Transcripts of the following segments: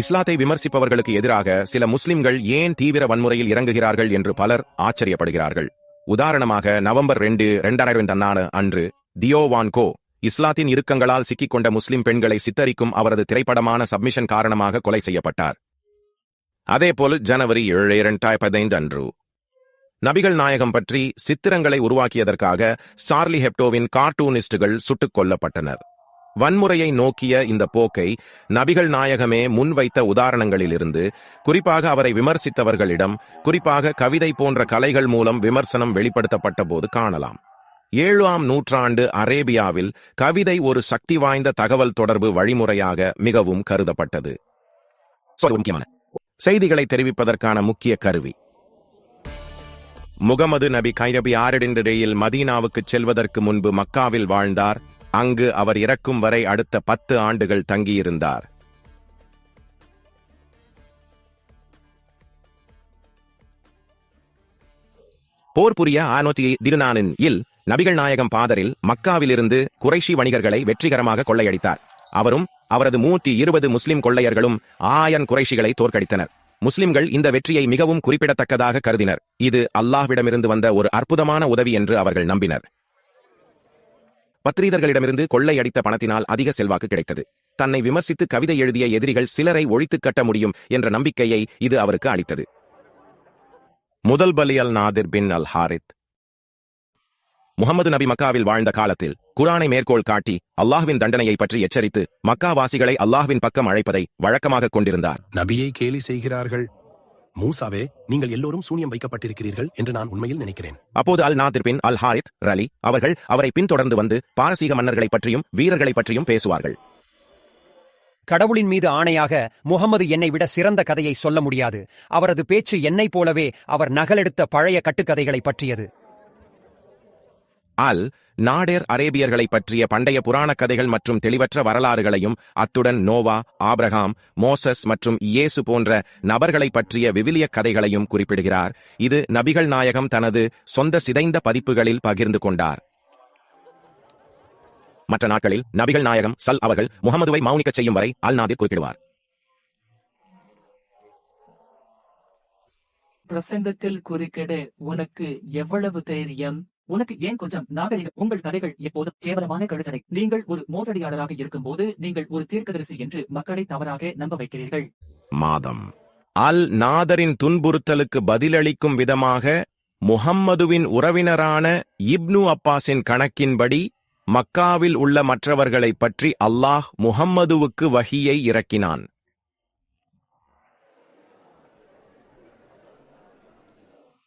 இஸ்லாத்தை விமர்சிப்பவர்களுக்கு எதிராக சில முஸ்லிம்கள் ஏன் தீவிர வன்முறையில் இறங்குகிறார்கள் என்று பலர் ஆச்சரியப்படுகிறார்கள். உதாரணமாக நவம்பர் 2, 2002 அன்று தியோவான் கோ இஸ்லாத்தின் இறுக்கங்களால் சிக்கிக்கொண்ட முஸ்லிம் பெண்களை சித்தரிக்கும் அவரது திரைப்படமான சப்மிஷன் காரணமாக கொலை செய்யப்பட்டார். அதேபோல் ஜனவரி 7, 2015 அன்று நபிகள் நாயகம் பற்றி சித்திரங்களை உருவாக்கியதற்காக சார்லி ஹெப்டோவின் கார்ட்டூனிஸ்டுகள் சுட்டுக் கொல்லப்பட்டனர். வன்முறையை நோக்கிய இந்த போக்கை நபிகள் நாயகமே முன்வைத்த உதாரணங்களிலிருந்து, குறிப்பாக அவரை விமர்சித்தவர்களிடம், குறிப்பாக கவிதை போன்ற கலைகள் மூலம் விமர்சனம் வெளிப்படுத்தப்பட்ட போது காணலாம். 7ஆம் நூற்றாண்டு அரேபியாவில் கவிதை ஒரு சக்தி வாய்ந்த தகவல் தொடர்பு வழிமுறையாக மிகவும் கருதப்பட்டது. செய்திகளை தெரிவிப்பதற்கான முக்கிய கருவி. முகமது நபி கைரபி ஆரிடையில் மதீனாவுக்குச் செல்வதற்கு முன்பு மக்காவில் வாழ்ந்தார். அங்கு அவர் இறக்கும் வரை அடுத்த 10 ஆண்டுகள் தங்கியிருந்தார். போர் புரிய 614 நபிகள் நாயகம் பாதரில் மக்காவிலிருந்து குறைஷி வணிகர்களை வெற்றிகரமாக கொள்ளையடித்தார். அவரும் அவரது 120 முஸ்லிம் கொள்ளையர்களும் 1000 குறைஷிகளை தோற்கடித்தனர். முஸ்லிம்கள் இந்த வெற்றியை மிகவும் குறிப்பிடத்தக்கதாக கருதினர். இது அல்லாஹ்விடமிருந்து வந்த ஒரு அற்புதமான உதவி என்று அவர்கள் நம்பினர். பத்ரீதர்களிடமிருந்து கொள்ளையடித்த பணத்தினால் அதிக செல்வாக்கு கிடைத்தது. தன்னை விமர்சித்து கவிதை எழுதிய எதிரிகள் சிலரை ஒழித்துக் கட்ட முடியும் என்ற நம்பிக்கையை இது அவருக்கு அளித்தது. முதல் பலி அல் நாதிர் பின் அல் ஹாரித். முகமது நபி மக்காவில் வாழ்ந்த காலத்தில் குரானை மேற்கோள் காட்டி அல்லாஹ்வின் தண்டனையை பற்றி எச்சரித்து மக்காவாசிகளை அல்லாஹ்வின் பக்கம் அழைப்பதை வழக்கமாக கொண்டிருந்தார். நபியை கேலி செய்கிறார்கள். மூசாவே, நீங்கள் எல்லோரும் சூனியம் வைக்கப்பட்டிருக்கிறீர்கள் என்று நான் உண்மையில் நினைக்கிறேன். அப்போது அல் நாதிர் பின் அல் ஹாரித் ரலி அவர்கள் அவரை பின்தொடர்ந்து வந்து பாரசீக மன்னர்களை பற்றியும் வீரர்களை பற்றியும் பேசுவார்கள். கடவுளின் மீது ஆணையாக, முகமது என்னை விட சிறந்த கதையை சொல்ல முடியாது. அவரது பேச்சு என்னை போலவே அவர் நகலெடுத்த பழைய கட்டுக்கதைகளை பற்றியது. அல் நாடேர் அரேபியர்களை பற்றிய பண்டைய புராணக் கதைகள் மற்றும் தெளிவற்ற வரலாறுகளையும், அத்துடன் நோவா, ஆபிரகாம், மோசஸ் மற்றும் இயேசு போன்ற நபர்களை பற்றிய விவிலிய கதைகளையும் குறிப்பிடுகிறார். இது நபிகள் நாயகம் தனது சொந்த சிதைந்த பதிப்புகளில் பகிர்ந்து கொண்டார். மற்ற நாட்களில் நபிகள் நாயகம் அவர்கள் முகமதுவை மௌனிக்கச் செய்யும் வரை அல் நாதிர் குறிப்பிடுவார். பிரசங்கத்தில் குறுக்கிட உனக்கு எவ்வளவு தைரியம்? உனக்கு ஏன் கொஞ்சம் நாகரிகம்? உங்கள் கதைகள் எப்போதும் கேவலமான கழுசடை. நீங்கள் ஒரு மோசடியாளராக இருக்கும்போது நீங்கள் ஒரு தீர்க்கதரிசி என்று மக்களை தவறாக நம்ப வைக்கிறீர்கள். மாதம் அல் நாதரின் துன்புறுத்தலுக்கு பதிலளிக்கும் விதமாக முஹம்மதுவின் உறவினரான இப்னு அப்பாஸின் கணக்கின்படி மக்காவில் உள்ள மற்றவர்களை பற்றி அல்லாஹ் முஹம்மதுவுக்கு வஹியை இறக்கினான்.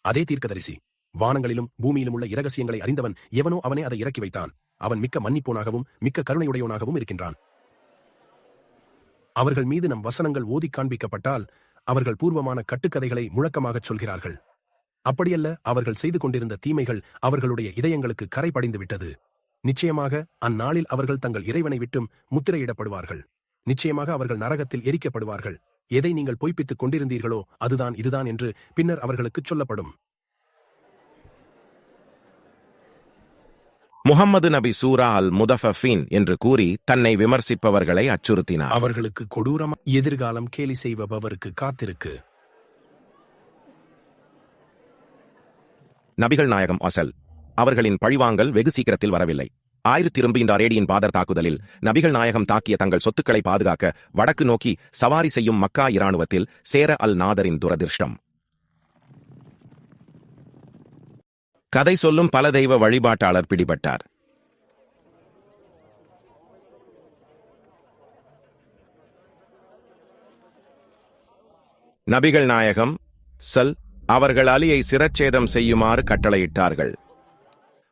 அதே தீர்க்கதரிசி, வானங்களிலும் பூமியிலும் உள்ள இரகசியங்களை அறிந்தவன் எவனோ அவனே அதை இறக்கி வைத்தான். அவன் மிக்க மன்னிப்போனாகவும் மிக்க கருணையுடையவனாகவும் இருக்கின்றான். அவர்கள் மீது நம் வசனங்கள் ஓதி காண்பிக்கப்பட்டால் அவர்கள் பூர்வமான கட்டுக்கதைகளை முழக்கமாகச் சொல்கிறார்கள். அப்படியல்ல, அவர்கள் செய்து கொண்டிருந்த தீமைகள் அவர்களுடைய இதயங்களுக்கு கரை படிந்து விட்டது. நிச்சயமாக அந்நாளில் அவர்கள் தங்கள் இறைவனை விட்டும் முத்திரையிடப்படுவார்கள். நிச்சயமாக அவர்கள் நரகத்தில் எரிக்கப்படுவார்கள். எதை நீங்கள் பொய்ப்பித்துக் கொண்டிருந்தீர்களோ அதுதான் இதுதான் என்று பின்னர் அவர்களுக்குச் சொல்லப்படும். முஹம்மது நபி சூரா அல் முதஃபீன் என்று கூறி தன்னை விமர்சிப்பவர்களை அச்சுறுத்தினார். அவர்களுக்கு கொடூரம் எதிர்காலம் கேலி செய்பவருக்கு காத்திருக்கு. நபிகள் நாயகம் அவர்களின் பழிவாங்கல் வெகு சீக்கிரத்தில் வரவில்லை. 1023 பாதர் தாக்குதலில் நபிகள் நாயகம் தாக்கிய தங்கள் சொத்துக்களை பாதுகாக்க வடக்கு நோக்கி சவாரி செய்யும் மக்கா இராணுவத்தில் சேர அல் நாதரின் துரதிர்ஷ்டம். கதை சொல்லும் பல தெய்வ வழிபாட்டாளர் பிடிபட்டார். நபிகள் நாயகம் அவர்கள் அலியை சிரச்சேதம் செய்யுமாறு கட்டளையிட்டார்கள்.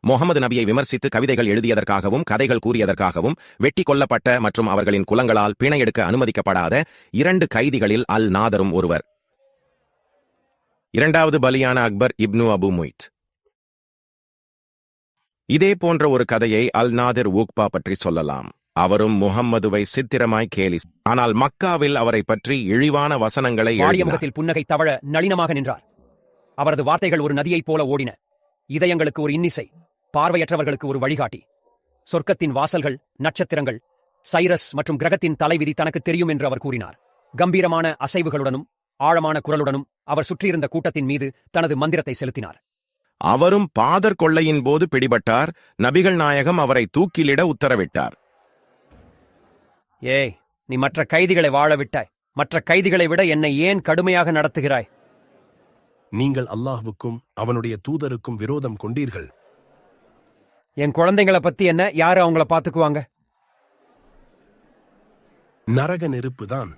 முகமது நபியை விமர்சித்து கவிதைகள் எழுதியதற்காகவும் கதைகள் கூறியதற்காகவும் வெட்டி கொல்லப்பட்ட மற்றும் அவர்களின் குலங்களால் பிணை எடுக்க அனுமதிக்கப்படாத 2 கைதிகளில் அல் நாதரும் ஒருவர். 2வது பலியான அக்பர் இப்னு அபு முய்த். இதே போன்ற ஒரு கதையை அல் நாதிர் ஊக்பா பற்றி சொல்லலாம். அவரும் முஹம்மதுவை சித்திரமாய் கேலி, ஆனால் மக்காவில் அவரை பற்றி இழிவான வசனங்களை முகத்தில் புன்னகை தவழ நளினமாக நின்றார். அவரது வார்த்தைகள் ஒரு நதியைப் போல ஓடின. இதயங்களுக்கு ஒரு இன்னிசை, பார்வையற்றவர்களுக்கு ஒரு வழிகாட்டி. சொர்க்கத்தின் வாசல்கள், நட்சத்திரங்கள், சைரஸ் மற்றும் கிரகத்தின் தலைவிதி தனக்கு தெரியும் என்று அவர் கூறினார். கம்பீரமான அசைவுகளுடனும் ஆழமான குரலுடனும் அவர் சுற்றியிருந்த கூட்டத்தின் மீது தனது மந்திரத்தை செலுத்தினார். அவரும் பாதர் கொள்ளையின் போது பிடிபட்டார். நபிகள் நாயகம் அவரை தூக்கிலிட உத்தரவிட்டார். ஏய், நீ மற்ற கைதிகளை வாழ விட்டாய். மற்ற கைதிகளை விட என்னை ஏன் கடுமையாக நடத்துகிறாய்? நீங்கள் அல்லாஹ்வுக்கும் அவனுடைய தூதருக்கும் விரோதம் கொண்டீர்கள். என் குழந்தைங்களை பத்தி என்ன? யாரு அவங்கள பாத்துக்குவாங்க? நரக நெருப்புதான்.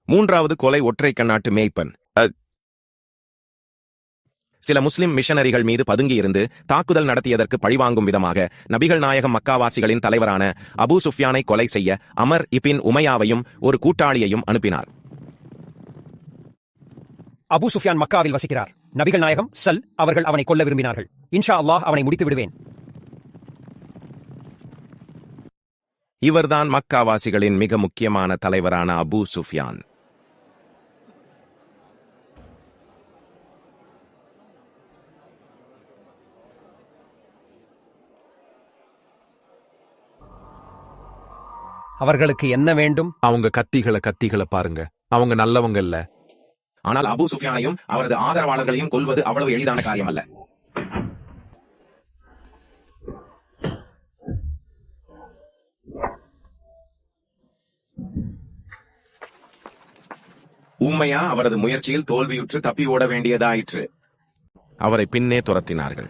மூன்றாவது கொலை ஒற்றை கண்ணாட்டு மேய்ப்பன். சில முஸ்லிம் மிஷனரிகள் மீது பதுங்கியிருந்து தாக்குதல் நடத்தியதற்கு பழிவாங்கும் விதமாக நபிகள் நாயகம் மக்காவாசிகளின் தலைவரான அபூ சுஃப்யானை கொலை செய்ய அமர் இபின் உமையாவையும் ஒரு கூட்டாளியையும் அனுப்பினார். அபூ சுஃப்யான் மக்காவில் வசிக்கிறார். நபிகள் நாயகம் அவர்கள் அவனை கொல்ல விரும்பினார்கள். இன்ஷா அல்லாஹ் அவனை முடித்து விடுவேன். இவர்தான் மக்காவாசிகளின் மிக முக்கியமான தலைவரான அபூ சுஃப்யான். அவர்களுக்கு என்ன வேண்டும்? அவங்க கத்திகளை பாருங்க. அவங்க நல்லவங்க இல்ல. ஆனால் அபூ சுஃப்யானையும் அவரது ஆதரவாளர்களையும் கொல்வது அவ்வளவு எளிதான காரியம் அல்ல. உம்மையா அவரது முயற்சியில் தோல்வியுற்று தப்பி ஓட வேண்டியதாயிற்று. அவரை பின்னே துரத்தினார்கள்.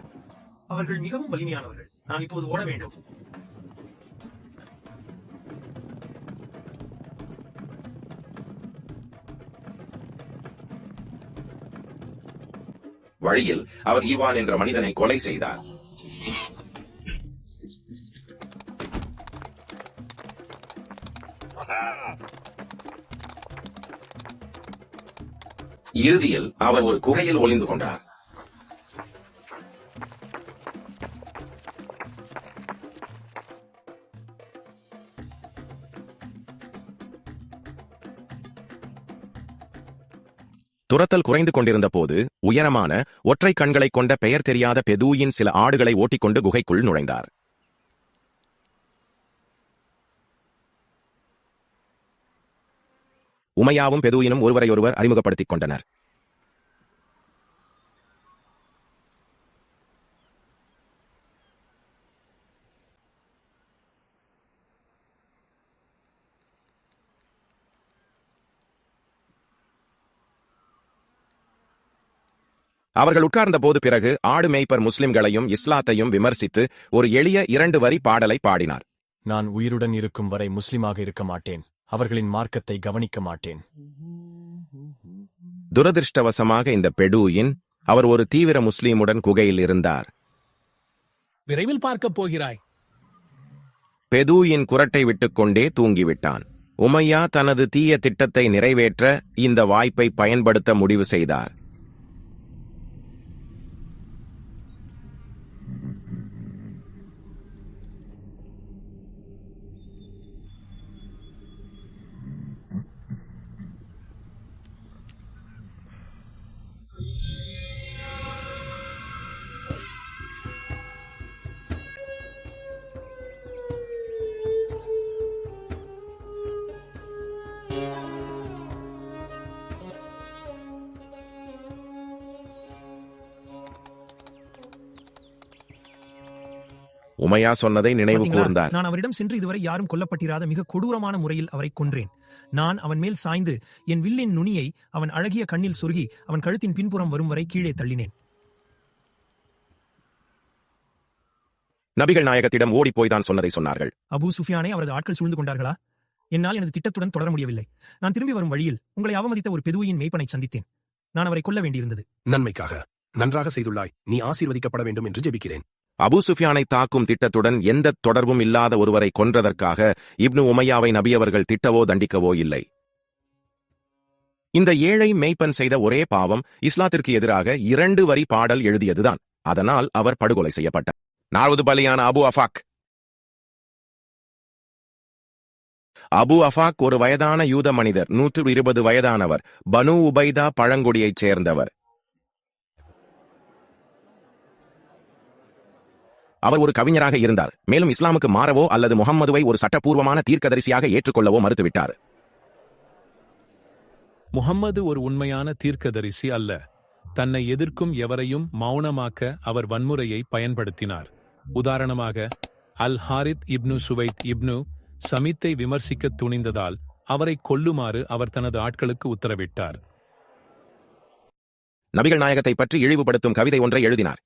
அவர்கள் மிகவும் வலிமையானவர்கள். நான் இப்போது ஓட வேண்டும். வழியில் அவர் ஈவான் என்ற மனிதனை கொலை செய்தார். இறுதியில் அவர் ஒரு குகையில் ஒளிந்து கொண்டார். துரத்தல் குறைந்து கொண்டிருந்த போது உயரமான ஒற்றை கண்களைக் கொண்ட பெயர் தெரியாத பெதூயின் சில ஆடுகளை ஓட்டிக்கொண்டு குகைக்குள் நுழைந்தார். உமையாவும் பெதூயினும் ஒருவரையொருவர் அறிமுகப்படுத்திக் கொண்டனர். அவர்கள் உட்கார்ந்த போது பிறகு ஆடு மேய்ப்பர் முஸ்லிம்களையும் இஸ்லாத்தையும் விமர்சித்து ஒரு எளிய 2 வரி பாடலை பாடினார். நான் உயிருடன் இருக்கும் வரை முஸ்லிமாக இருக்க மாட்டேன். அவர்களின் மார்க்கத்தை கவனிக்க மாட்டேன். துரதிருஷ்டவசமாக இந்த பெடூயின் அவர் ஒரு தீவிர முஸ்லீமுடன் குகையில் இருந்தார். விரைவில் பார்க்கப் போகிறாய். பெதூயின் குரட்டை விட்டுக்கொண்டே தூங்கிவிட்டான். உமையா தனது தீய திட்டத்தை நிறைவேற்ற இந்த வாய்ப்பை பயன்படுத்த முடிவு செய்தார். உமையா சொன்னதை நினைவு கூர்ந்தார். நான் அவரிடம் சென்று இதுவரை யாரும் கொல்லப்பட்டிராத மிக கொடூரமான முறையில் அவரை கொன்றேன். நான் அவன் மேல் சாய்ந்து என் வில்லின் நுனியை அவன் அழகிய கண்ணில் சொருகி அவன் கழுத்தின் பின்புறம் வரும் வரை கீழே தள்ளினேன். நபிகள் நாயகத்திடம் ஓடிப்போய்தான் சொன்னதை சொன்னார்கள். அபூ சுஃபியானை அவரது ஆட்கள் சூழ்ந்து கொண்டார்களா? என்னால் எனது திட்டத்துடன் தொடர முடியவில்லை. நான் திரும்பி வரும் வழியில் உங்களை அவமதித்த ஒரு பெதுவியின் மேய்ப்பனை சந்தித்தேன். நான் அவரை கொல்ல வேண்டியிருந்தது. நன்மைக்காக நன்றாக செய்துள்ளாய். நீ ஆசீர்வதிக்கப்பட வேண்டும் என்று ஜெபிக்கிறேன். அபூ சுஃபியானை தாக்கும் திட்டத்துடன் எந்த தொடர்பும் இல்லாத ஒருவரை கொன்றதற்காக இப்னு உமையாவை நபியவர்கள் திட்டவோ தண்டிக்கவோ இல்லை. இந்த ஏழை மேய்ப்பன் செய்த ஒரே பாவம் இஸ்லாத்திற்கு எதிராக 2 வரி பாடல் எழுதியதுதான். அதனால் அவர் படுகொலை செய்யப்பட்டார். 4வது பலியான அபு அஃபாக். அபு அஃபாக் ஒரு வயதான யூத மனிதர். 120 வயதானவர். பனு உபைதா பழங்குடியைச் சேர்ந்தவர். அவர் ஒரு கவிஞராக இருந்தார், மேலும் இஸ்லாமுக்கு மாறவோ அல்லது முஹம்மதுவை ஒரு சட்டப்பூர்வமான தீர்க்கதரிசியாக ஏற்றுக்கொள்ளவோ மறுத்துவிட்டார். முஹம்மது ஒரு உண்மையான தீர்க்கதரிசி அல்ல. தன்னை எதிர்க்கும் எவரையும் மௌனமாக்க அவர் வன்முறையை பயன்படுத்தினார். உதாரணமாக, அல் ஹாரித் இப்னு சுவைத் இப்னு சமித்தை விமர்சிக்க துணிந்ததால் அவரை கொல்லுமாறு அவர் தனது ஆட்களுக்கு உத்தரவிட்டார். நபிகள் நாயகத்தை பற்றி இழிவுபடுத்தும் கவிதை ஒன்றை எழுதினார்.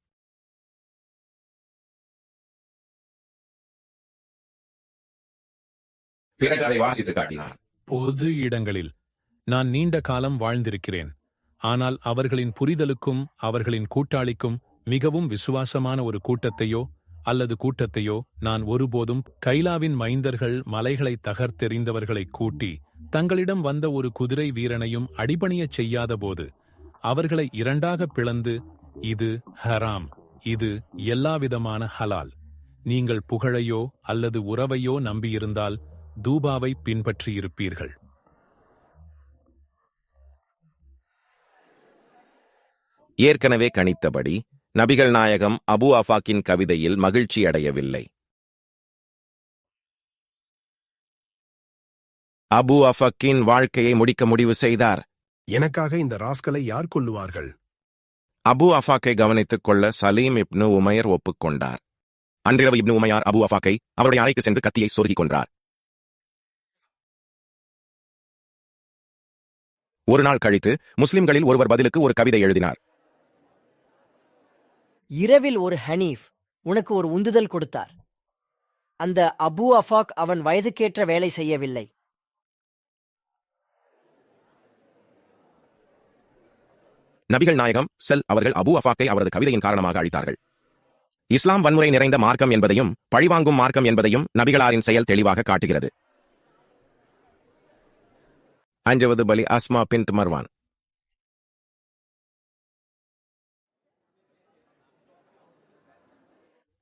பிறகு அதை வாசித்து காட்டினார். பொது இடங்களில் நான் நீண்ட காலம் வாழ்ந்திருக்கிறேன். ஆனால் அவர்களின் புரிதலுக்கும் அவர்களின் கூட்டாளிக்கும் மிகவும் விசுவாசமான ஒரு கூட்டத்தையோ அல்லது கூட்டத்தையோ நான் ஒருபோதும் கைலாவின் மைந்தர்கள் மலைகளை தகர்த்தெறிந்தவர்களை கூட்டி தங்களிடம் வந்த ஒரு குதிரை வீரனையும் அடிபணியச் செய்யாதபோது அவர்களை இரண்டாக பிளந்து, இது ஹராம், இது எல்லாவிதமான ஹலால், நீங்கள் புகழையோ அல்லது உறவையோ நம்பியிருந்தால் தூபாவை பின்பற்றியிருப்பீர்கள். ஏற்கனவே கணித்தபடி நபிகள் நாயகம் அபு அஃபாக்கின் கவிதையில் மகிழ்ச்சி அடையவில்லை. அபு அஃபாக்கின் வாழ்க்கையை முடிக்க முடிவு செய்தார். எனக்காக இந்த ராஸ்கலை யார் கொல்லுவார்கள்? அபு அஃபாக்கை கவனித்துக் கொள்ள சலீம் இப்னு உமையர் ஒப்புக்கொண்டார். அன்றிரவு இப்னு உமையார் அபு அஃபாக்கை அவருடைய அறைக்கு சென்று கத்தியை சொருகிக் கொன்றார். ஒரு நாள் கழித்து முஸ்லிம்களில் ஒருவர் பதிலுக்கு ஒரு கவிதை எழுதினார். இரவில் ஒரு ஹனீஃப் உனக்கு ஒரு உந்துதல் கொடுத்தார். அந்த அபு அஃபாக் அவன் வயதுக்கேற்ற வேலை செய்யவில்லை. நபிகள் நாயகம் அவர்கள் அபு அஃபாக்கை அவரது கவிதையின் காரணமாக அழித்தார்கள். இஸ்லாம் வன்முறை நிறைந்த மார்க்கம் என்பதையும் பழிவாங்கும் மார்க்கம் என்பதையும் நபிகளாரின் செயல் தெளிவாக காட்டுகிறது. 5வது பலி அஸ்மா பின்த் மர்வான்.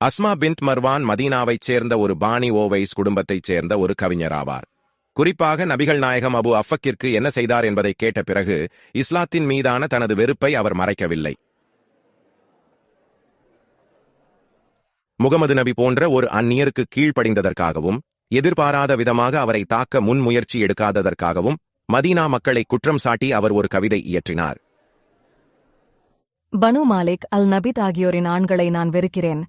அஸ்மா பின்த் மர்வான் மதீனாவைச் சேர்ந்த ஒரு பானி ஓவைஸ் குடும்பத்தைச் சேர்ந்த ஒரு கவிஞராவார். குறிப்பாக நபிகள் நாயகம் அபு அஃபக்கிற்கு என்ன செய்தார் என்பதை கேட்ட பிறகு இஸ்லாத்தின் மீதான தனது வெறுப்பை அவர் மறைக்கவில்லை. முகமது நபி போன்ற ஒரு அந்நியருக்கு கீழ்ப்படிந்ததற்காகவும் எதிர்பாராத விதமாக அவரை தாக்க முன்முயற்சி எடுக்காததற்காகவும் மதீனா மக்களை குற்றம் சாட்டி அவர் ஒரு கவிதை இயற்றினார். பனு மாலிக் அல் நபித் ஆகியோரின் ஆண்களை நான் வெறுக்கிறேன்.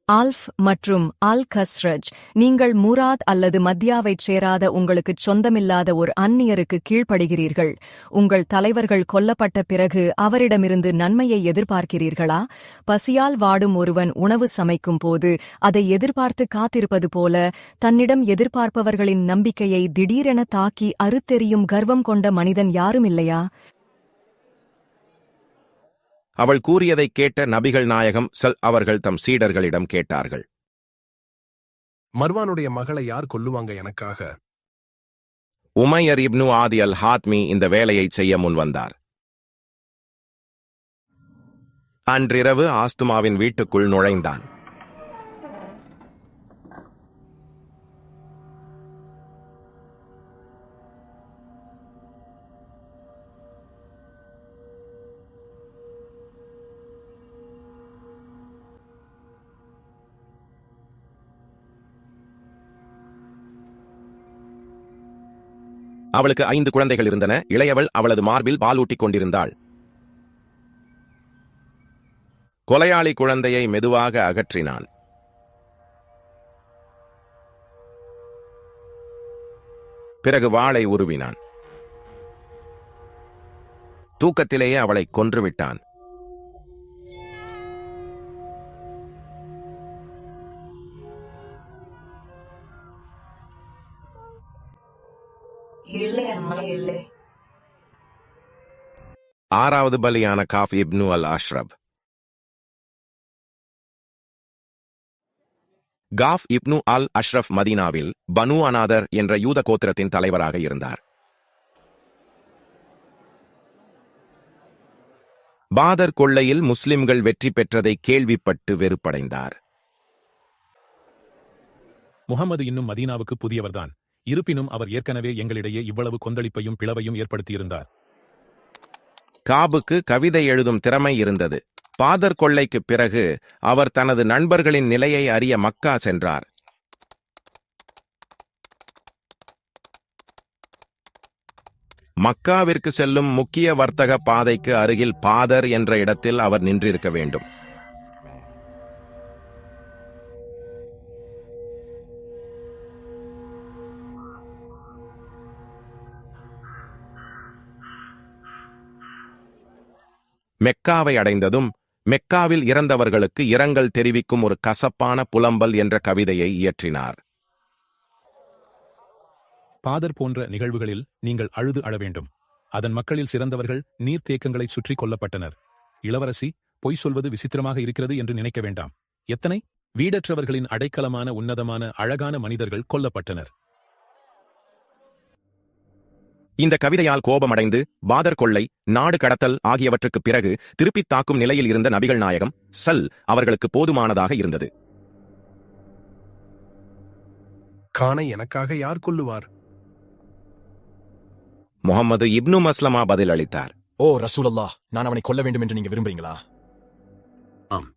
ஆல்ஃப் மற்றும் அல் கஸ்ரஜ், நீங்கள் முராத் அல்லது மத்யாவைச் சேராத உங்களுக்குச் சொந்தமில்லாத ஒரு அந்நியருக்கு கீழ்ப்படுகிறீர்கள். உங்கள் தலைவர்கள் கொல்லப்பட்ட பிறகு அவரிடமிருந்து நன்மையை எதிர்பார்க்கிறீர்களா? பசியால் வாடும் ஒருவன் உணவு சமைக்கும் போது அதை எதிர்பார்த்து காத்திருப்பது போல தன்னிடம் எதிர்பார்ப்பவர்களின் நம்பிக்கையை திடீரென தாக்கி அறுத்தெறியும் கர்வம் கொண்ட மனிதன் யாரும் இல்லையா? அவள் கூறியதைக் கேட்ட நபிகள் நாயகம் அவர்கள் தம் சீடர்களிடம் கேட்டார்கள். மர்வானுடைய மகளை யார் கொல்லுவாங்க எனக்காக? உமையர் இப்னு ஆதி அல் ஹாத்மி இந்த வேலையை செய்ய முன்வந்தார். அன்றிரவு ஆஸ்துமாவின் வீட்டுக்குள் நுழைந்தான். அவளுக்கு 5 குழந்தைகள் இருந்தன. இளையவள் அவளது மார்பில் பாலூட்டிக் கொண்டிருந்தாள். கொலையாளி குழந்தையை மெதுவாக அகற்றினான். பிறகு வாளை உருவினான். தூக்கத்திலேயே அவளை கொன்றுவிட்டான். இல்லை அம்மா, இல்லை. 6வது பலியான காஃப் இப்னு அல் அஷ்ரப். காஃப் இப்னு அல் அஷ்ரப் மதீனாவில் பனு அனாதர் என்ற யூத கோத்திரத்தின் தலைவராக இருந்தார். பாதர் கொள்ளையில் முஸ்லிம்கள் வெற்றி பெற்றதை கேள்விப்பட்டு வெறுப்படைந்தார். முகமது இன்னும் மதீனாவுக்கு புதியவர்தான். இருப்பினும் அவர் ஏற்கனவே எங்களிடையே இவ்வளவு கொந்தளிப்பையும் பிளவையும் ஏற்படுத்தியிருந்தார். காபுக்கு கவிதை எழுதும் திறமை இருந்தது. பாதர் கொள்ளைக்குப் பிறகு அவர் தனது நண்பர்களின் நிலையை அறிய மக்கா சென்றார். மக்காவிற்கு செல்லும் முக்கிய வர்த்தக பாதைக்கு அருகில் பாதர் என்ற இடத்தில் அவர் நின்றிருக்க வேண்டும். மெக்காவை அடைந்ததும் மெக்காவில் இறந்தவர்களுக்கு இரங்கல் தெரிவிக்கும் ஒரு கசப்பான புலம்பல் என்ற கவிதையை இயற்றினார். பாதர் போன்ற நிகழ்வுகளில் நீங்கள் அழுது அழ வேண்டும். அதன் மக்களில் சிறந்தவர்கள் நீர்த்தேக்கங்களை சுற்றி கொல்லப்பட்டனர். இளவரசி, பொய் சொல்வது விசித்திரமாக இருக்கிறது என்று நினைக்க வேண்டாம். எத்தனை வீடற்றவர்களின் அடைக்கலமான உன்னதமான அழகான மனிதர்கள் கொல்லப்பட்டனர். இந்த கவிதையால் கோபமடைந்து பாதர் கொள்ளை, நாடு கடத்தல் ஆகியவற்றுக்குப் பிறகு திருப்பித் தாக்கும் நிலையில் இருந்த நபிகள் நாயகம் அவர்களுக்கு போதுமானதாக இருந்தது. கானை எனக்காக யார் கொல்லுவார்? முஹம்மது இப்னு மஸ்லமா பதில் அளித்தார். ஓ ரசூலல்லாஹ், நான் அவனை கொல்ல வேண்டும் என்று நீங்க விரும்புறீங்களா? ஆம்.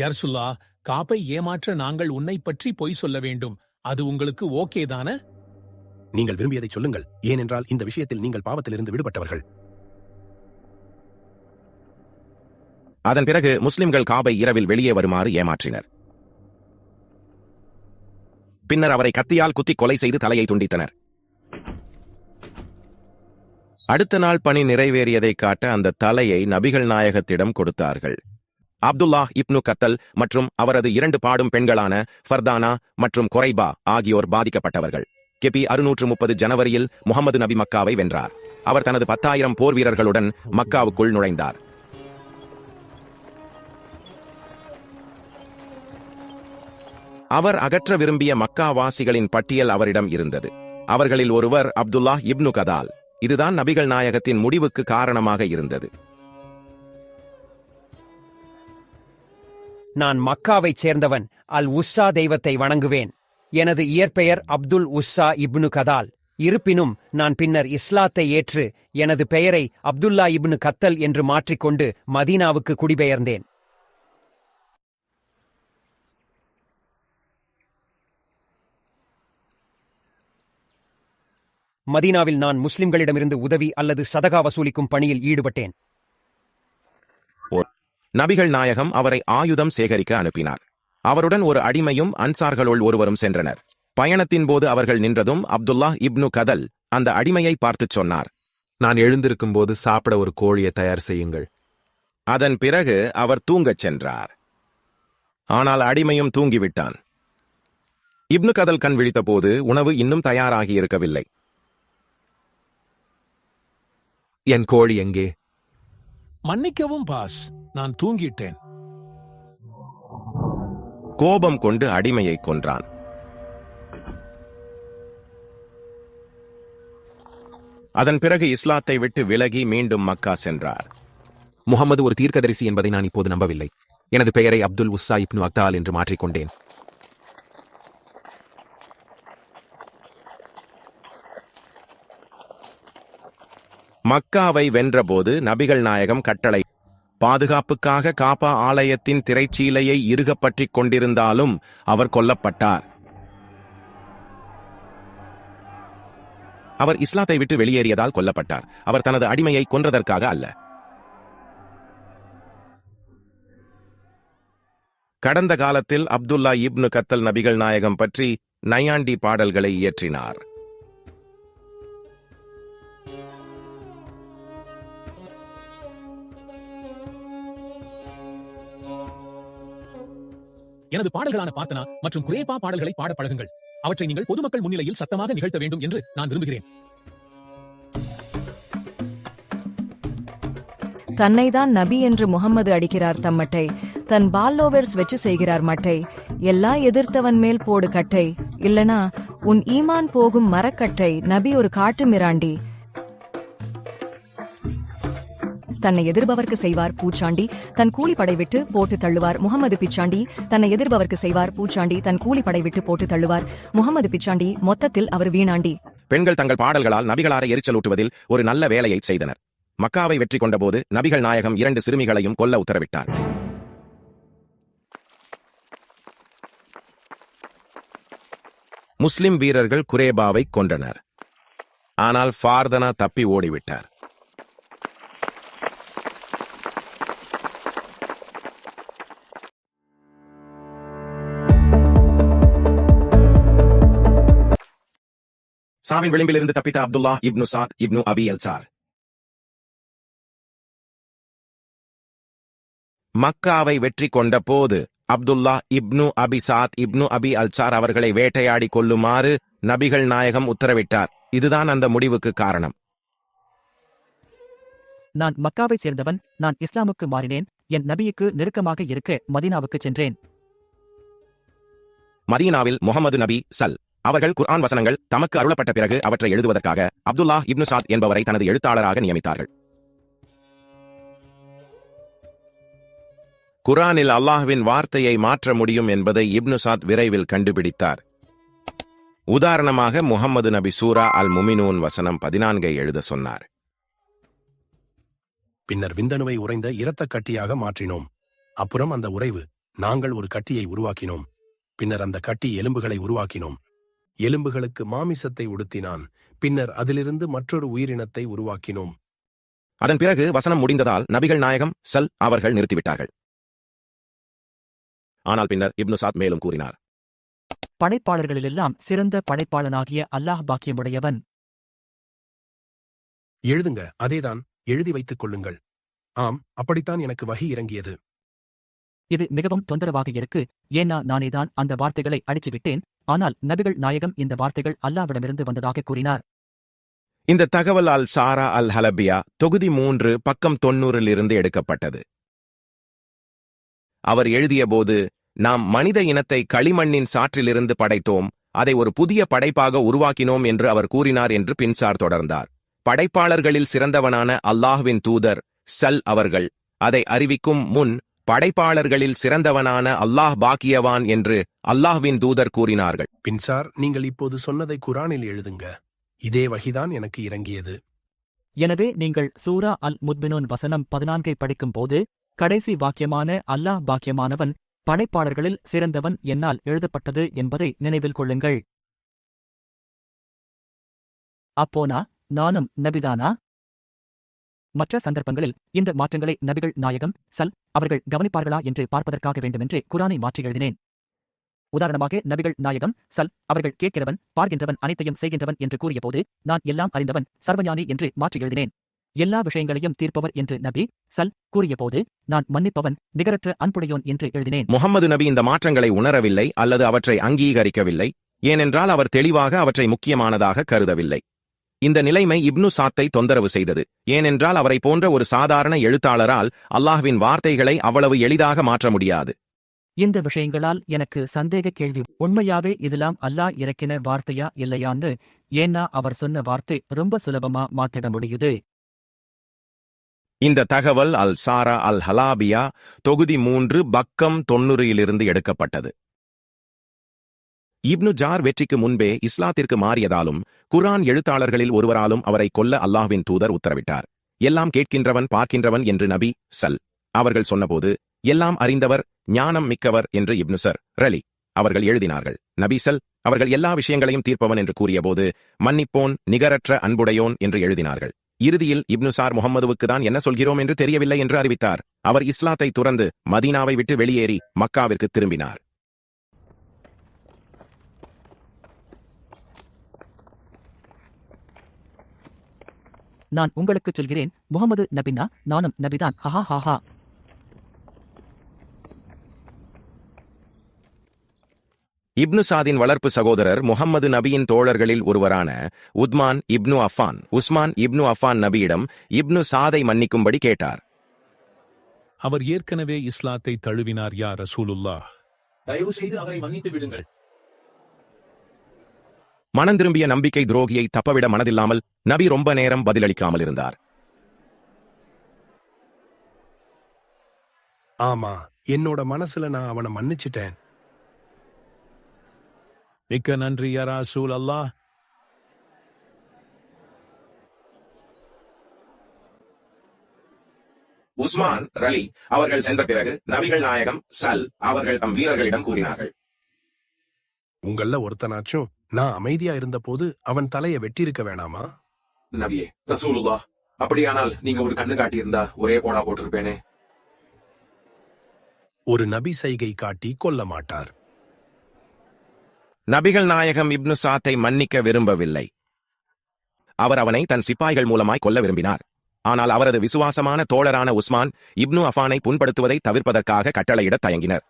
யர்சுல்லா, காப்பை ஏமாற்ற நாங்கள் உன்னை பற்றி பொய் சொல்ல வேண்டும். அது உங்களுக்கு ஓகே தானே? நீங்கள் விரும்பியதை சொல்லுங்கள், ஏனென்றால் இந்த விஷயத்தில் நீங்கள் பாவத்திலிருந்து விடுபட்டவர்கள். அதன் பிறகு முஸ்லிம்கள் காபை இரவில் வெளியே வருமாறு ஏமாற்றினர். பின்னர் அவரை கத்தியால் குத்தி கொலை செய்து தலையை துண்டித்தனர். அடுத்த நாள் பணி நிறைவேறியதை காட்ட அந்த தலையை நபிகள் நாயகத்திடம் கொடுத்தார்கள். அப்துல்லாஹ் இப்னு கத்தல் மற்றும் அவரது 2 பாடும் பெண்களான ஃபர்தானா மற்றும் கொரைபா ஆகியோர் பாதிக்கப்பட்டவர்கள். கிபி 630 ஜனவரியில் முகமது நபி மக்காவை வென்றார். அவர் தனது 10,000 போர் வீரர்களுடன் மக்காவுக்குள் நுழைந்தார். அவர் அகற்ற விரும்பிய மக்காவாசிகளின் பட்டியல் அவரிடம் இருந்தது. அவர்களில் ஒருவர் அப்துல்லாஹ் இப்னு கதால். இதுதான் நபிகள் நாயகத்தின் முடிவுக்கு காரணமாக இருந்தது. நான் மக்காவைச் சேர்ந்தவன். அல் உஸ்ஸா தெய்வத்தை வணங்குவேன். எனது இயற்பெயர் அப்துல் உஸ்ஸா இப்னு கதால். இருப்பினும் நான் பின்னர் இஸ்லாத்தை ஏற்று எனது பெயரை அப்துல்லா இப்னு கத்தல் என்று மாற்றிக்கொண்டு மதீனாவுக்கு குடிபெயர்ந்தேன். மதீனாவில் நான் முஸ்லிம்களிடமிருந்து உதவி அல்லது சதகா வசூலிக்கும் பணியில் ஈடுபட்டேன். நபிகள் நாயகம் அவரை ஆயுதம் சேகரிக்க அனுப்பினார். அவருடன் ஒரு அடிமையும் அன்சார்களுள் ஒருவரும் சென்றனர். பயணத்தின் போது அவர்கள் நின்றதும் அப்துல்லாஹ் இப்னு கதல் அந்த அடிமையை பார்த்துச் சொன்னார், நான் எழுந்திருக்கும் போது சாப்பிட ஒரு கோழியை தயார் செய்யுங்கள். அதன் பிறகு அவர் தூங்கச் சென்றார். ஆனால் அடிமையும் தூங்கிவிட்டான். இப்னு கதல் கண் விழித்த போது உணவு இன்னும் தயாராகி இருக்கவில்லை. என் கோழி எங்கே? மன்னிக்கவும் பாஸ், நான் தூங்கிட்டேன். கோபம் கொண்டு அடிமையை கொன்றான். அதன் பிறகு இஸ்லாத்தை விட்டு விலகி மீண்டும் மக்கா சென்றார். முகமது ஒரு தீர்க்கதரிசி என்பதை நான் இப்போது நம்பவில்லை. எனது பெயரை அப்துல் உஸ்ஸா இப்னு அக்தால் என்று மாற்றிக்கொண்டேன். மக்காவை வென்றபோது நபிகள் நாயகம் கட்டளை பாதுகாப்புக்காக காபா ஆலயத்தின் திரைச்சீலையை இறுகப் பற்றிக் கொண்டிருந்தாலும் அவர் கொல்லப்பட்டார். அவர் இஸ்லாத்தை விட்டு வெளியேறியதால் கொல்லப்பட்டார். அவர் தனது அடிமையை கொன்றதற்காக அல்ல. கடந்த காலத்தில் அப்துல்லா இப்னு கத்தல் நபிகள் நாயகம் பற்றி நையாண்டி பாடல்களை இயற்றினார். எனது பாடல்களான பார்த்தனா மற்றும் குரேபா பாடல்களை பாட பழகுங்கள். அவற்றை நீங்கள் பொதுமக்கள் முன்னிலையில் சத்தமாக நிகழ்த்த வேண்டும் என்று நான் விரும்புகிறேன். தன்னைதான் நபி என்று முகம்மது அடிக்கிறார் தம்மட்டை. தன் பால்லோவர்ஸ் வெச்சு செய்கிறார் மட்டை. எல்லா எதிர்த்தவன் மேல் போடு கட்டை. இல்லனா உன் ஈமான் போகும் மரக்கட்டை. நபி ஒரு காட்டு மிராண்டி. தன்னை எதிர்பவர்க்கு செய்வார் பூச்சாண்டி, தன் கூலி படை விட்டு போட்டு தள்ளுவார். முகமது பிச்சாண்டி தன்னை எதிர்பவர்க்கு செய்வார் பூச்சாண்டி, தன் கூலி படை விட்டு போட்டு தள்ளுவார். முகமது பிச்சாண்டி, மொத்தத்தில் அவர் வீணாண்டி. பெண்கள் தங்கள் பாடல்களால் நபிகளாரை எரிச்சலூட்டுவதில் ஒரு நல்ல வேலையை செய்தனர். மக்காவை வெற்றி கொண்டபோது நபிகள் நாயகம் 2 சிறுமிகளையும் கொல்ல உத்தரவிட்டார். முஸ்லிம் வீரர்கள் குரேபாவை கொன்றனர். ஆனால் ஃபார்தனா தப்பி ஓடிவிட்டார். சாவின் விளிம்பிலிருந்து தப்பித்த அப்துல்லா இப்னு சாத் இப்னு அபி அல்சார் மக்காவை வெற்றி கொண்ட போது அப்துல்லா இப்னு அபி சாத் இப்னு அபி அல்சார் அவர்களை வேட்டையாடி கொல்லுமாறு நபிகள் நாயகம் உத்தரவிட்டார். இதுதான் அந்த முடிவுக்கு காரணம். நான் மக்காவை சேர்ந்தவன். நான் இஸ்லாமுக்கு மாறினேன். என் நபியுக்கு நெருக்கமாக இருக்க மதீனாவுக்கு சென்றேன். மதீனாவில் முகமது நபி சல் அவர்கள் குர்ஆன் வசனங்கள் தமக்கு அருளப்பட்ட பிறகு அவற்றை எழுதுவதற்காக அப்துல்லா இப்னு சாத் என்பவரை தனது எழுத்தாளராக நியமித்தார்கள். குர்ஆனில் அல்லாஹ்வின் வார்த்தையை மாற்ற முடியும் என்பதை இப்னு சாத் விரைவில் கண்டுபிடித்தார். உதாரணமாக முகமது நபி சூரா அல் முமினூன் வசனம் 14 எழுத சொன்னார். பின்னர் விந்தணுவை உறைந்த இரத்த கட்டியாக மாற்றினோம். அப்புறம் அந்த உறைவு நாங்கள் ஒரு கட்டியை உருவாக்கினோம். பின்னர் அந்த கட்டி எலும்புகளை உருவாக்கினோம். எலும்புகளுக்கு மாமிசத்தை உடுத்தினான். பின்னர் அதிலிருந்து மற்றொரு உயிரினத்தை உருவாக்கினோம். அதன் பிறகு வசனம் முடிந்ததால் நபிகள் நாயகம் சல் அவர்கள் நிறுத்திவிட்டார்கள். ஆனால் பின்னர் இப்னு சாத் மேலும் கூறினார், படைப்பாளர்களிலெல்லாம் சிறந்த படைப்பாளனாகிய அல்லாஹ் பாக்கியமுடையவன். எழுதுங்க, அதேதான், எழுதி வைத்துக் கொள்ளுங்கள். ஆம், அப்படித்தான் எனக்கு வஹி இறங்கியது. இது மிகவும் தொந்தரவாக இருக்கு. ஏன்னா நானேதான் அந்த வார்த்தைகளை அடிச்சுவிட்டேன். ஆனால் நபிகள் நாயகம் இந்த வார்த்தைகள் அல்லாஹ்விடமிருந்து வந்ததாக கூறினார். இந்த தகவல் அல் சாரா அல் ஹலபியா தொகுதி 3 பக்கம் 90 எடுக்கப்பட்டது. அவர் எழுதியபோது, நாம் மனித இனத்தை களிமண்ணின் சாற்றிலிருந்து படைத்தோம், அதை ஒரு புதிய படைப்பாக உருவாக்கினோம் என்று அவர் கூறினார் என்று பின்சார் தொடர்ந்தார். படைப்பாளர்களில் சிறந்தவனான அல்லாஹ்வின் தூதர் சல் அவர்கள் அதை அறிவிக்கும் முன் படைப்பாளர்களில் சிறந்தவனான அல்லாஹ் பாக்கியவான் என்று அல்லாஹ்வின் தூதர் கூறினார்கள். பின்சார், நீங்கள் இப்போது சொன்னதை குர்ஆனில் எழுதுங்க. இதே வஹிதான் எனக்கு இறங்கியது. எனவே நீங்கள் சூரா அல் முத்மினூன் வசனம் 14 படிக்கும் போது கடைசி வாக்கியமான அல்லாஹ் பாக்கியமானவன் படைப்பாளர்களில் சிறந்தவன் என்னால் எழுதப்பட்டது என்பதை நினைவில் கொள்ளுங்கள். அப்போனா நானும் நபிதானா? மற்ற சந்தர்ப்பங்களில் இந்த மாற்றங்களை நபிகள் நாயகம் சல் அவர்கள் கவனிப்பார்களா என்று பார்ப்பதற்காக வேண்டுமென்று குர்ஆனை மாற்றி எழுதினேன். உதாரணமாக நபிகள் நாயகம் சல் அவர்கள் கேட்கிறவன், பார்க்கின்றவன், அனைத்தையும் செய்கின்றவன் என்று கூறியபோது நான் எல்லாம் அறிந்தவன், சர்வஞானி என்று மாற்றி எழுதினேன். எல்லா விஷயங்களையும் தீர்ப்பவர் என்று நபி சல் கூறியபோது நான் மன்னிப்பவன், நிகரற்ற அன்புடையோன் என்று எழுதினேன். முகமது நபி இந்த மாற்றங்களை உணரவில்லை அல்லது அவற்றை அங்கீகரிக்கவில்லை. ஏனென்றால் அவர் தெளிவாக அவற்றை முக்கியமானதாக கருதவில்லை. இந்த நிலைமை இப்னு சாத்தை தொந்தரவு செய்தது. ஏனென்றால் அவரை போன்ற ஒரு சாதாரண எழுத்தாளரால் அல்லாஹ்வின் வார்த்தைகளை அவ்வளவு எளிதாக மாற்ற முடியாது. இந்த விஷயங்களால் எனக்கு சந்தேக கேள்வி. உண்மையாவே இதெல்லாம் அல்லாஹ் இறக்கின வார்த்தையா இல்லையான்னு. ஏன்னா அவர் சொன்ன வார்த்தை ரொம்ப சுலபமா மாத்திட முடியுது. இந்த தகவல் அல் சாரா அல் ஹலாபியா தொகுதி 3 பக்கம் 90 எடுக்கப்பட்டது. இப்னு ஜார் வெற்றிக்கு முன்பே இஸ்லாத்திற்கு மாறியதாலும் குர்ஆன் எழுத்தாளர்களில் ஒருவராலும் அவரை கொல்ல அல்லாஹ்வின் தூதர் உத்தரவிட்டார். எல்லாம் கேட்கின்றவன், பார்க்கின்றவன் என்று நபி சல் அவர்கள் சொன்னபோது, எல்லாம் அறிந்தவர், ஞானம் மிக்கவர் என்று இப்னு சர் ரலி அவர்கள் எழுதினார்கள். நபி சல் அவர்கள் எல்லா விஷயங்களையும் தீர்ப்பவன் என்று கூறியபோது, மன்னிப்போன், நிகரற்ற அன்புடையோன் என்று எழுதினார்கள். இறுதியில் இப்னு சார் முகம்மதுவுக்கு தான் என்ன சொல்கிறோம் என்று தெரியவில்லை என்று அறிவித்தார். அவர் இஸ்லாத்தை துறந்து மதீனாவை விட்டு வெளியேறி மக்காவிற்கு திரும்பினார். நான் உங்களுக்கு சொல்கிறேன், முகமது நபினா, நானும் நபிதான். Haha haha. இப்னு சாதின் வளர்ப்பு சகோதரர் முகம்மது நபியின் தோழர்களில் ஒருவரான உஸ்மான் இப்னு அஃபான் நபியிடம் இப்னு சாதை மன்னிக்கும்படி கேட்டார். அவர் ஏற்கனவே இஸ்லாத்தை தழுவினார், யா ரசூலுல்லாஹ். தயவு செய்து அவரை மன்னித்து விடுங்கள். மனம் திரும்பிய நம்பிக்கை துரோகியை தப்பவிட மனதில்லாமல் நபி ரொம்ப நேரம் பதிலளிக்காமல் இருந்தார். ஆமா, என்னோட மனசுல நான் அவனை மன்னிச்சிட்டேன். மிக்க நன்றி யா ரசூலல்லாஹ். உஸ்மான் ரலி அவர்கள் சென்ற பிறகு நபிகள் நாயகம் சல் அவர்கள் தம் வீரர்களிடம் கூறினார்கள், உங்கள ஒருத்தனாச்சும் நான் அமைதியா இருந்தபோது அவன் தலையை வெட்டியிருக்க வேணாமா? நபியே ரசூலுல்லாஹ், அப்படியானால் நீங்க ஒரு கண்ணு காட்டியிருந்தா ஒரே போடா போட்டிருப்பேனே. ஒரு நபி சைகை காட்டி கொல்ல மாட்டார். நபிகள் நாயகம் இப்னு சாத்தை மன்னிக்க விரும்பவில்லை. அவர் அவனை தன் சிப்பாய்கள் மூலமாய் கொல்ல விரும்பினார். ஆனால் அவரது விசுவாசமான தோழரான உஸ்மான் இப்னு அஃபானை புண்படுத்துவதை தவிர்ப்பதற்காக கட்டளையிட தயங்கினர்.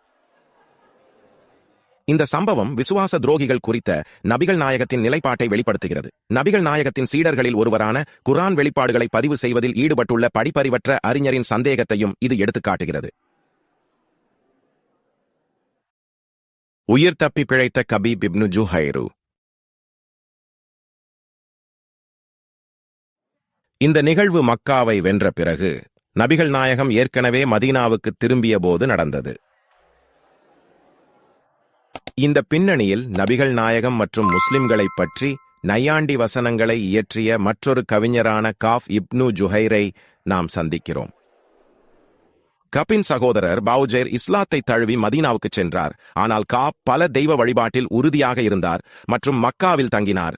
இந்த சம்பவம் விசுவாச துரோகிகள் குறித்த நபிகள் நாயகத்தின் நிலைப்பாட்டை வெளிப்படுத்துகிறது. நபிகள் நாயகத்தின் சீடர்களில் ஒருவரான குர்ஆன் வெளிப்பாடுகளை பதிவு செய்வதில் ஈடுபட்டுள்ள படிப்பறிவற்ற அறிஞரின் சந்தேகத்தையும் இது எடுத்துக்காட்டுகிறது. உயிர் தப்பி பிழைத்த கபீப் இப்னு ஜுஹைரு. இந்த நிகழ்வு மக்காவை வென்ற பிறகு நபிகள் நாயகம் ஏற்கனவே மதீனாவுக்கு திரும்பிய போது நடந்தது. இந்த பின்னணியில் நபிகள் நாயகம் மற்றும் முஸ்லிம்களைப் பற்றி நையாண்டி வசனங்களை இயற்றிய மற்றொரு கவிஞரான காஃப் இப்னு ஜுஹைரை நாம் சந்திக்கிறோம். கப்பின் சகோதரர் பவுஜைர் இஸ்லாத்தை தழுவி மதீனாவுக்கு சென்றார். ஆனால் காப் பல தெய்வ வழிபாட்டில் உறுதியாக இருந்தார் மற்றும் மக்காவில் தங்கினார்.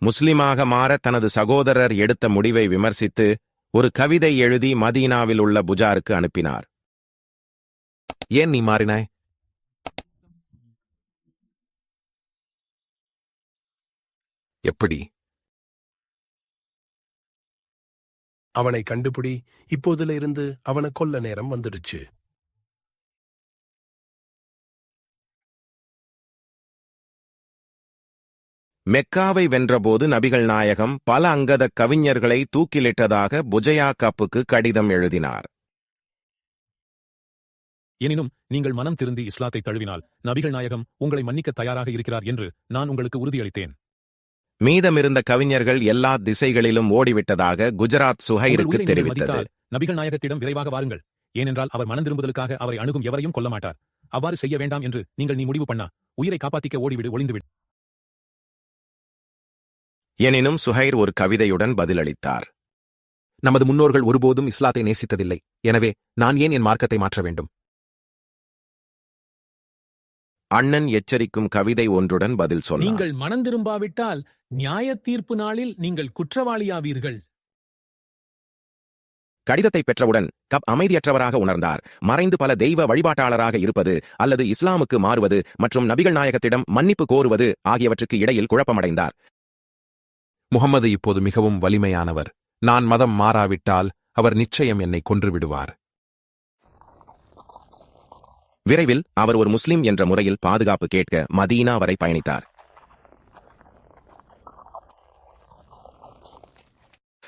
முஸ்லிமாக மாற தனது சகோதரர் எடுத்த முடிவை விமர்சித்து ஒரு கவிதை எழுதி மதீனாவில் உள்ள புஜாருக்கு அனுப்பினார். ஏன் நீ மாறினாய்? எப்படி? அவனை கண்டுபிடி, இப்போதுல இருந்து அவனை கொல்ல நேரம் வந்துடுச்சு. மெக்காவை வென்றபோது நபிகள் நாயகம் பல அங்கத கவிஞர்களை தூக்கிலிட்டதாக புஜயா கப்புக்கு கடிதம் எழுதினார். எனினும் நீங்கள் மனம் திருந்தி இஸ்லாத்தை தழுவினால் நபிகள் நாயகம் உங்களை மன்னிக்க தயாராக இருக்கிறார் என்று நான் உங்களுக்கு உறுதியளித்தேன். மீதமிருந்த கவிஞர்கள் எல்லா திசைகளிலும் ஓடிவிட்டதாக குஜராத் சுஹைருக்கு உங்கள் உயிரை நீங்கள் தெரிவித்தது. மதித்தால் நபிகள் நாயகத்திடம் விரைவாக வாருங்கள். ஏனென்றால் அவர் மனம் திரும்புதலுக்காக அவரை அணுகும் எவரையும் கொல்ல மாட்டார். அவ்வாறு செய்ய வேண்டாம் என்று நீ முடிவு பண்ணா உயிரை காப்பாத்திக்க ஓடிவிடு, ஒளிந்துவிடு. எனினும் சுஹைர் ஒரு கவிதையுடன் பதிலளித்தார். நமது முன்னோர்கள் ஒருபோதும் இஸ்லாத்தை நேசித்ததில்லை. எனவே நான் ஏன் என் மார்க்கத்தை மாற்ற வேண்டும்? அண்ணன் எச்சரிக்கும் கவிதை ஒன்றுடன் பதில் சொன்னார். நீங்கள் மனம் திரும்பாவிட்டால் நியாய தீர்ப்பு நாளில் நீங்கள் குற்றவாளியாவீர்கள். கடிதத்தை பெற்றவுடன் கப் அமைதியற்றவராக உணர்ந்தார். மறைந்து பல தெய்வ வழிபாட்டாளராக இருப்பது அல்லது இஸ்லாமுக்கு மாறுவது மற்றும் நபிகள் நாயகத்திடம் மன்னிப்பு கோருவது ஆகியவற்றுக்கு இடையில் குழப்பமடைந்தார். முகம்மது இப்போது மிகவும் வலிமையானவர். நான் மதம் மாறாவிட்டால் அவர் நிச்சயம் என்னை கொன்றுவிடுவார். விரைவில் அவர் ஒரு முஸ்லிம் என்ற முறையில் பாதுகாப்பு கேட்க மதீனா வரை பயணித்தார்.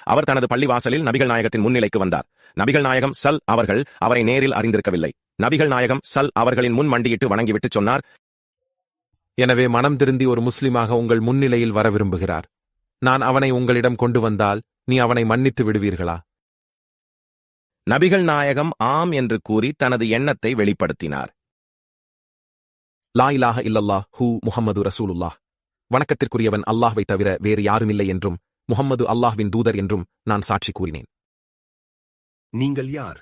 அவர் தனது பள்ளிவாசலில் நபிகள் நாயகத்தின் முன்னிலைக்கு வந்தார். நபிகள் நாயகம் சல் அவர்கள் அவரை நேரில் அறிந்திருக்கவில்லை. நபிகள் நாயகம் சல் அவர்களின் முன் மண்டியிட்டு வணங்கிவிட்டு சொன்னார், எனவே மனம் திருந்தி ஒரு முஸ்லிமாக உங்கள் முன்னிலையில் வர விரும்புகிறார். நான் அவனை உங்களிடம் கொண்டு வந்தால் நீ அவனை மன்னித்து விடுவீர்களா? நபிகள் நாயகம் ஆம் என்று கூறி தனது எண்ணத்தை வெளிப்படுத்தினார். லா இலாஹ இல்லல்லாஹ் ஹூ முஹம்மது ரசூலுல்லாஹ். வணக்கத்திற்குரியவன் அல்லாஹ்வை தவிர வேறு யாருமில்லை என்றும் முஹம்மது அல்லாஹ்வின் தூதர் என்றும் நான் சாட்சி கூறினேன். நீங்கள் யார்?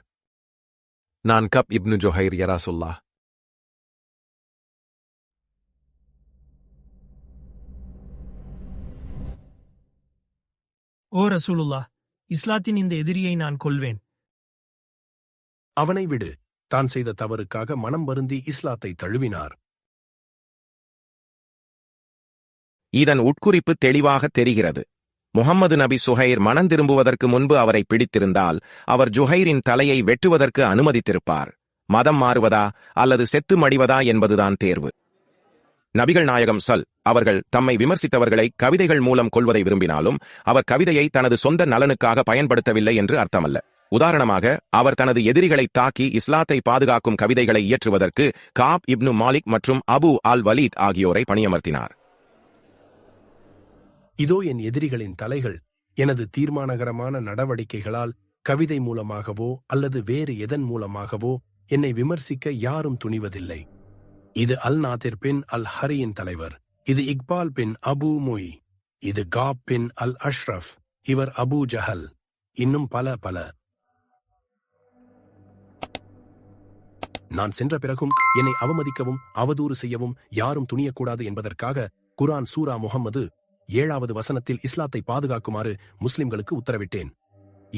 நான் கப் இப்னு ஜுஹைர் யராசுல்லாஹ். ஓ ரசூலுல்லாஹ், இஸ்லாத்தின் இந்த எதிரியை நான் கொல்வேன். அவனை விடு. தான் செய்த தவறுக்காக மனம் வருந்தி இஸ்லாத்தை தழுவினார். இதன் உட்குறிப்பு தெளிவாக தெரிகிறது. முஹம்மது நபி சுஹைர் மனம் திரும்புவதற்கு முன்பு அவரை பிடித்திருந்தால் அவர் ஜுஹைரின் தலையை வெட்டுவதற்கு அனுமதித்திருப்பார். மதம் மாறுவதா அல்லது செத்து மடிவதா என்பதுதான் தேர்வு. நபிகள் நாயகம் சல் அவர்கள் தம்மை விமர்சித்தவர்களை கவிதைகள் மூலம் கொல்வதை விரும்பினாலும் அவர் கவிதையை தனது சொந்த நலனுக்காக பயன்படுத்தவில்லை என்று அர்த்தமல்ல. உதாரணமாக, அவர் தனது எதிரிகளை தாக்கி இஸ்லாத்தை பாதுகாக்கும் கவிதைகளை இயற்றுவதற்கு காப் இப்னு மாலிக் மற்றும் அபு அல் வலீத் ஆகியோரை பணியமர்த்தினார். இதோ என் எதிரிகளின் தலைகள். எனது தீர்மானகரமான நடவடிக்கைகளால் கவிதை மூலமாகவோ அல்லது வேறு எதன் மூலமாகவோ என்னை விமர்சிக்க யாரும் துணிவதில்லை. இது அல் நாதிர் பின் அல் ஹரியின் தலைவர். இது இக்பால் பின் அபு முய். இது காப் பின் அல் அஷ்ரஃப். இவர் அபு ஜஹல். இன்னும் பல. நான் சென்ற பிறகும் என்னை அவமதிக்கவும் அவதூறு செய்யவும் யாரும் துணியக்கூடாது என்பதற்காக குர்ஆன் சூரா முஹம்மது 7வது வசனத்தில் இஸ்லாத்தை பாதுகாக்குமாறு முஸ்லிம்களுக்கு உத்தரவிட்டேன்.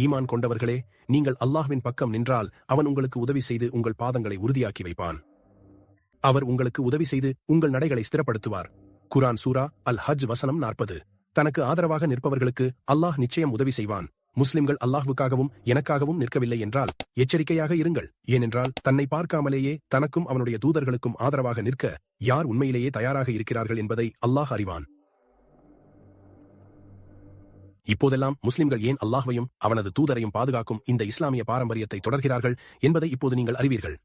ஈமான் கொண்டவர்களே, நீங்கள் அல்லாஹ்வின் பக்கம் நின்றால் அவன் உங்களுக்கு உதவி செய்து உங்கள் பாதங்களை உறுதியாக்கி வைப்பான். அவர் உங்களுக்கு உதவி செய்து உங்கள் நடைகளை ஸ்திரப்படுத்துவார். குர்ஆன் சூரா அல் ஹஜ் வசனம் 40. தனக்கு ஆதரவாக நிற்பவர்களுக்கு அல்லாஹ் நிச்சயம் உதவி செய்வான். முஸ்லிம்கள் அல்லாஹ்வுக்காகவும் எனக்காகவும் நிற்கவில்லை என்றால் எச்சரிக்கையாக இருங்கள். ஏனென்றால் தன்னை பார்க்காமலேயே தனக்கும் அவனுடைய தூதர்களுக்கும் ஆதரவாக நிற்க யார் உண்மையிலேயே தயாராக இருக்கிறார்கள் என்பதை அல்லாஹ் அறிவான். இப்போதெல்லாம் முஸ்லிம்கள் ஏன் அல்லாஹ்வையும் அவனது தூதரையும் பாதுகாக்கும் இந்த இஸ்லாமிய பாரம்பரியத்தை தொடர்கிறார்கள் என்பதை இப்போது நீங்கள் அறிவீர்கள்.